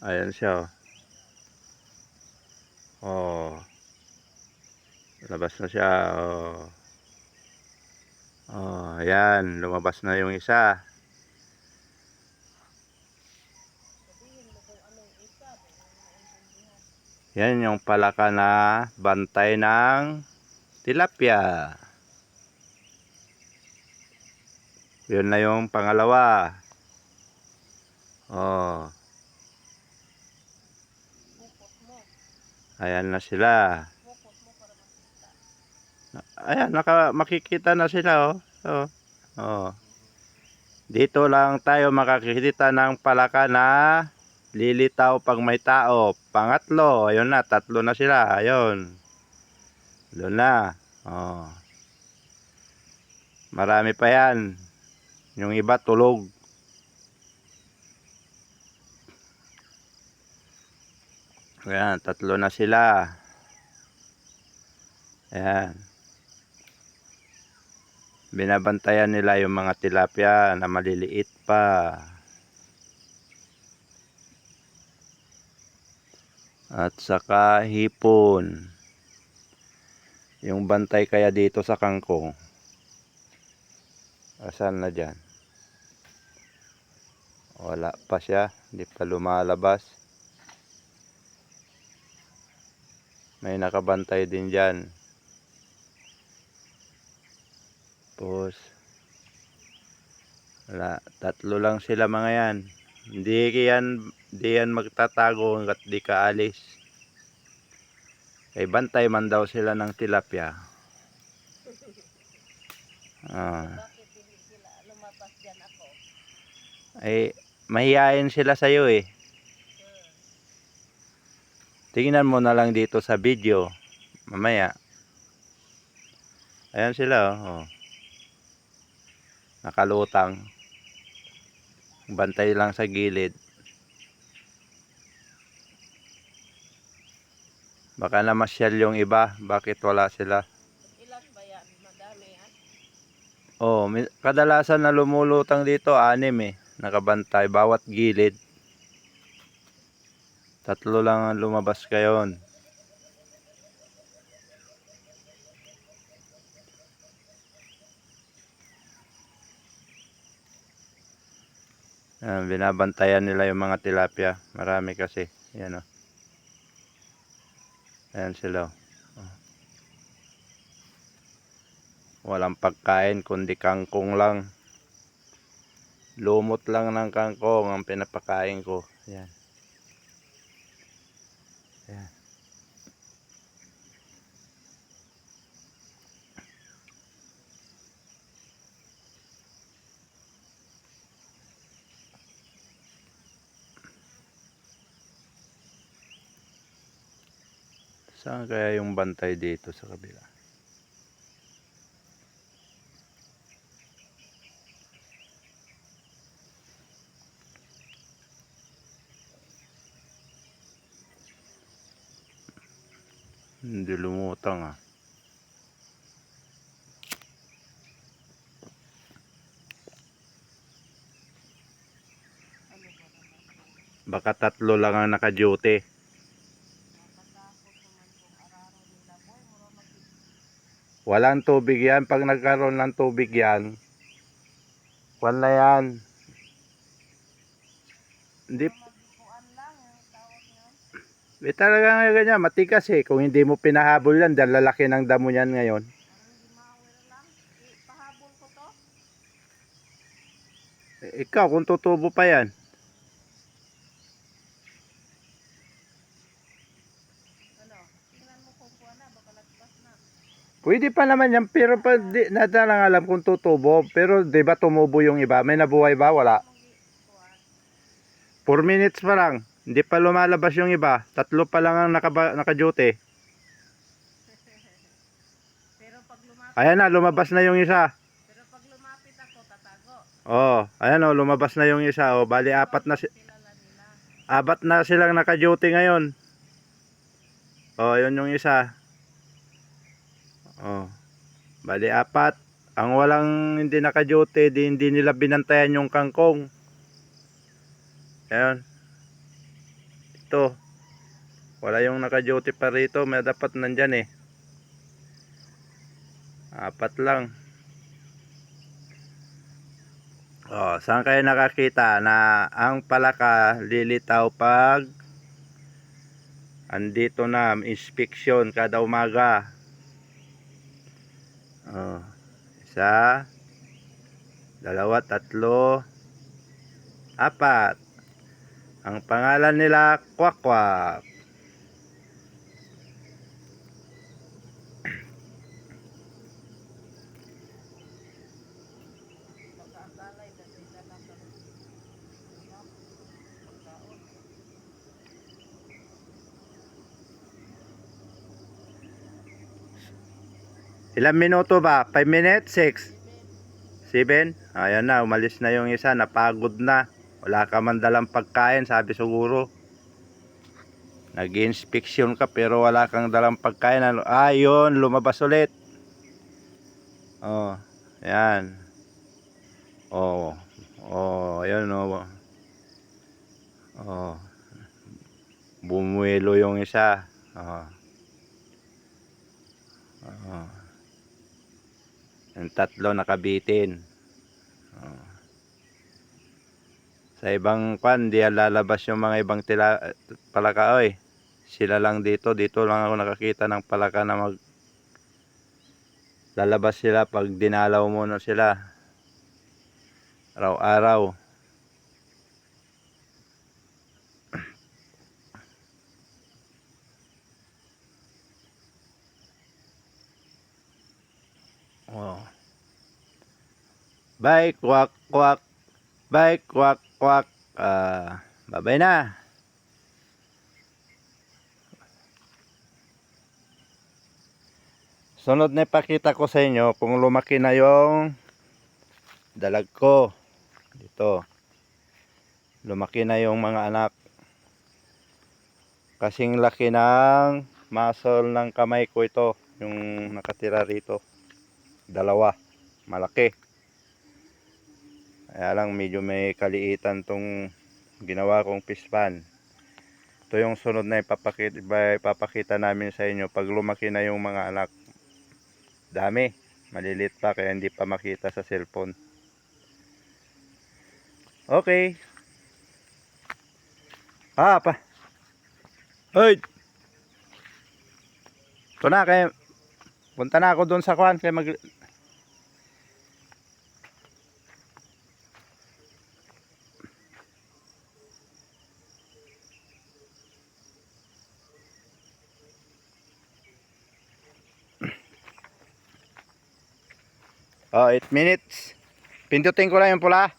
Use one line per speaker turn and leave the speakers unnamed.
Ayan siya, oh. Oh, labas na siya, oh. Oh, ayan, lumabas na yung isa. Yan yung palaka na bantay ng tilapia. Yun na yung pangalawa. Oh. Ayan na sila. Ayan, makikita na sila, oh. Oh. Oh. Dito lang tayo makakita ng palaka na lilitaw pag may tao. Pangatlo, ayun na, tatlo na sila. Ayun. Doon na. Oh. Marami pa yan. Yung iba tulog. Ayan, tatlo na sila. Ayan. Binabantayan nila yung mga tilapia na maliliit pa. At saka hipon. Yung bantay kaya dito sa kangkong. Asan na dyan? Wala pa siya. Hindi pa lumalabas. May nakabantay din dyan. Tapos wala. Tatlo lang sila mga yan. Hindi yan magtatago hanggat di ka alis. Kay bantay man daw sila ng tilapia. Ah.
Bakit hindi sila lumabas dyan ako?
Ay, mahihain sila sa'yo eh. Tingnan mo na lang dito sa video. Mamaya. Ayan sila, oh. Nakalutang. Bantay lang sa gilid. Baka namasyal yung iba. Bakit wala sila?
Ilan ba yan? Madami yan?
Oh, kadalasan na lumulutang dito, 6 eh. Nakabantay. Bawat gilid. Tatlo lang ang lumabas ngayon. Binabantayan nila yung mga tilapia. Marami kasi. Ayan, oh. Ayan sila, oh. Walang pagkain kundi kangkong lang. Lumot lang ng kangkong ang pinapakain ko. Ayan. Ayan. Saan kaya yung bantay dito sa kabila? Hindi lumutang, ah. Baka tatlo lang ang naka-duty. Walang tubig yan. Pag nagkaroon ng tubig yan, wala na yan. Hindi. Talaga nga ganyan. Matigas eh. Kung hindi mo pinahabol yan, dahil lalaki ng damo yan ngayon.
Pahabol ko to?
Ikaw, kung tutubo pa yan.
Ano? Tingnan mo kung kuha na. Baka nagpas na.
Pwede pa naman yan, pero pa, di, lang alam kung tutubo. Pero di ba tumubo yung iba? May nabuhay ba? Wala. 4 minutes pa lang. Hindi pa lumalabas yung iba. Tatlo pa lang ang naka-duty.
Pero pag lumapit,
Ayan na, lumabas na yung isa.
pero pag lumapit ako, tatago.
Oh, ayan oh, lumabas na yung isa. Oh, bali apat na silang naka-duty ngayon. Oh, yun yung isa. Oh. Bali apat. Ang walang hindi naka-duty, hindi nila binantayan yung kangkong. Ayun. dito. Wala yung naka-duty pa rito. May dapat nandyan eh. 4 lang. Oh, saan kayo nakakita na ang palaka lilitaw pag andito na, inspeksyon kada umaga? Oh, 1, 2, 3, 4. Ang pangalan nila, Kwak-Kwak.
Pagkabalay na sa ila lang kami. Pagkaon.
Ilang minuto ba? 5 minutes? 6?
Seven.
7? Ayan na, umalis na yung isa. Napagod na. Wala ka man dalang pagkain, sabi siguro. Nag-inspeksyon ka pero wala kang dalang pagkain. Yun, lumabas ulit. Oh, ayan. Oh, ayan oh. Oh, bumuelo yung isa. Oh, oh. Yung 3 nakabitin. Oh. Sa ibang kwan, di lalabas yung mga ibang palaka oy. Sila lang dito. Dito lang ako nakakita ng palaka na lalabas sila pag dinalaw mo na sila. Araw-araw. Oh. Bye, kwak, kwak. Bye, kwak, kwak. Bye-bye na. Sunod na ipakita ko sa inyo kung lumaki na yung dalag ko. Dito. Lumaki na yung mga anak. Kasing laki ng muscle ng kamay ko ito. Yung nakatira rito. 2. Malaki. Kaya lang medyo may kaliitan tong ginawa kong fish pan. Ito yung sunod na ipapakita namin sa inyo pag lumaki na yung mga anak. Dami. Malilit pa kaya hindi pa makita sa cellphone. Okay. Pa. Hoy. Ito na kaya punta na ako doon sa kwan kaya mag 8 minutes. Pindutin ko lang yung pula.